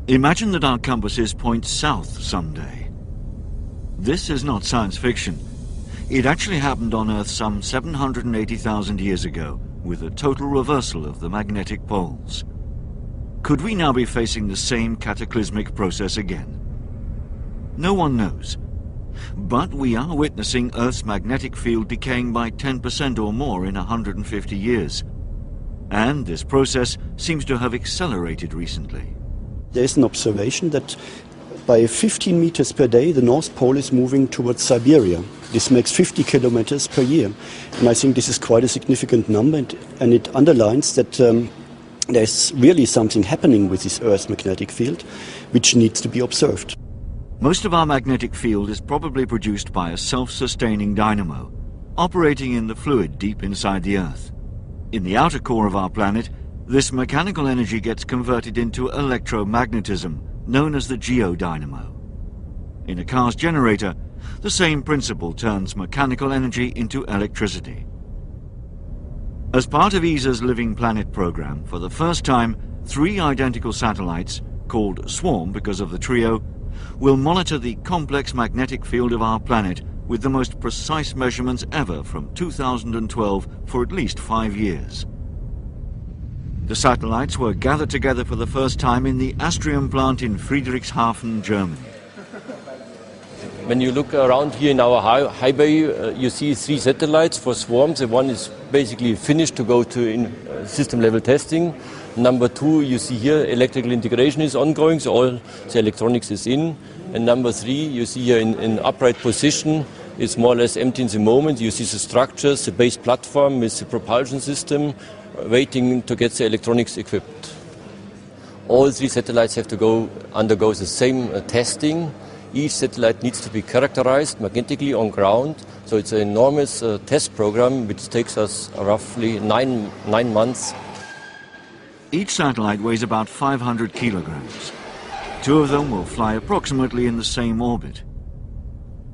Imagine that our compasses point south someday. This is not science fiction. It actually happened on Earth some 780,000 years ago, with a total reversal of the magnetic poles. Could we now be facing the same cataclysmic process again? No one knows. But we are witnessing Earth's magnetic field decaying by 10% or more in 150 years. And this process seems to have accelerated recently. There is an observation that by 15 meters per day, the North Pole is moving towards Siberia. This makes 50 kilometers per year. And I think this is quite a significant number, and it underlines that there's really something happening with this Earth's magnetic field, which needs to be observed. Most of our magnetic field is probably produced by a self-sustaining dynamo, operating in the fluid deep inside the Earth. In the outer core of our planet, this mechanical energy gets converted into electromagnetism, known as the geodynamo. In a car's generator, the same principle turns mechanical energy into electricity. As part of ESA's Living Planet program, for the first time, 3 identical satellites, called Swarm because of the trio, will monitor the complex magnetic field of our planet with the most precise measurements ever from 2012 for at least 5 years. The satellites were gathered together for the first time in the Astrium plant in Friedrichshafen, Germany. When you look around here in our highway, you see 3 satellites for swarms. The one is basically finished to go to system level testing. Number 2, you see here, electrical integration is ongoing, so all the electronics is in. And number 3, you see here in upright position, it's more or less empty in the moment. You see the structures, the base platform with the propulsion system, waiting to get the electronics equipped. All 3 satellites have to undergo the same testing. Each satellite needs to be characterized magnetically on ground, so it's an enormous test program which takes us roughly 9 months. Each satellite weighs about 500 kilograms. 2 of them will fly approximately in the same orbit.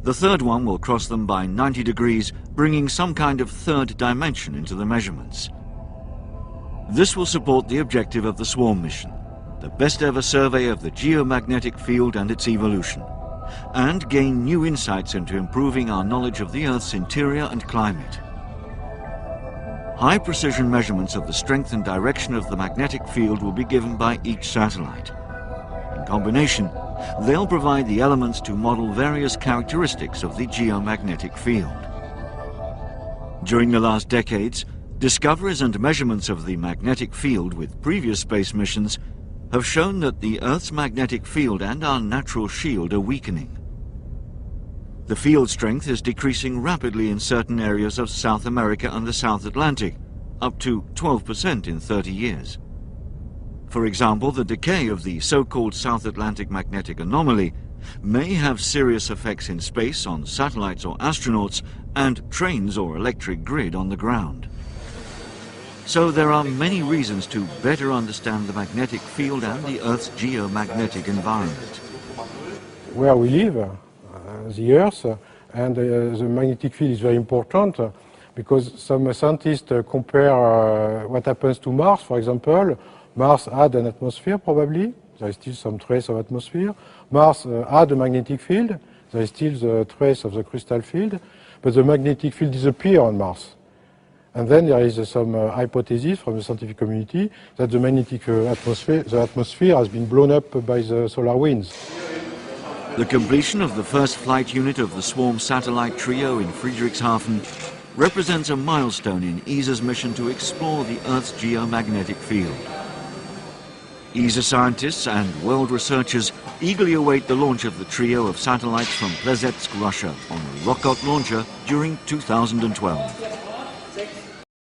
The third one will cross them by 90 degrees, bringing some kind of third dimension into the measurements. This will support the objective of the Swarm mission, the best ever survey of the geomagnetic field and its evolution, and gain new insights into improving our knowledge of the Earth's interior and climate. High-precision measurements of the strength and direction of the magnetic field will be given by each satellite. In combination, they'll provide the elements to model various characteristics of the geomagnetic field. During the last decades, discoveries and measurements of the magnetic field with previous space missions have shown that the Earth's magnetic field and our natural shield are weakening. The field strength is decreasing rapidly in certain areas of South America and the South Atlantic, up to 12% in 30 years. For example, the decay of the so-called South Atlantic magnetic anomaly may have serious effects in space on satellites or astronauts and trains or electric grid on the ground. So there are many reasons to better understand the magnetic field and the Earth's geomagnetic environment. Where we live, the Earth, and the magnetic field is very important because some scientists compare what happens to Mars, for example. Mars had an atmosphere, probably. There is still some trace of atmosphere. Mars had a magnetic field. There is still the trace of the crystal field. But the magnetic field disappeared on Mars. And then there is some hypothesis from the scientific community that the magnetic atmosphere has been blown up by the solar winds. The completion of the first flight unit of the Swarm satellite trio in Friedrichshafen represents a milestone in ESA's mission to explore the Earth's geomagnetic field. ESA scientists and world researchers eagerly await the launch of the trio of satellites from Plesetsk, Russia, on a rocket launcher during 2012.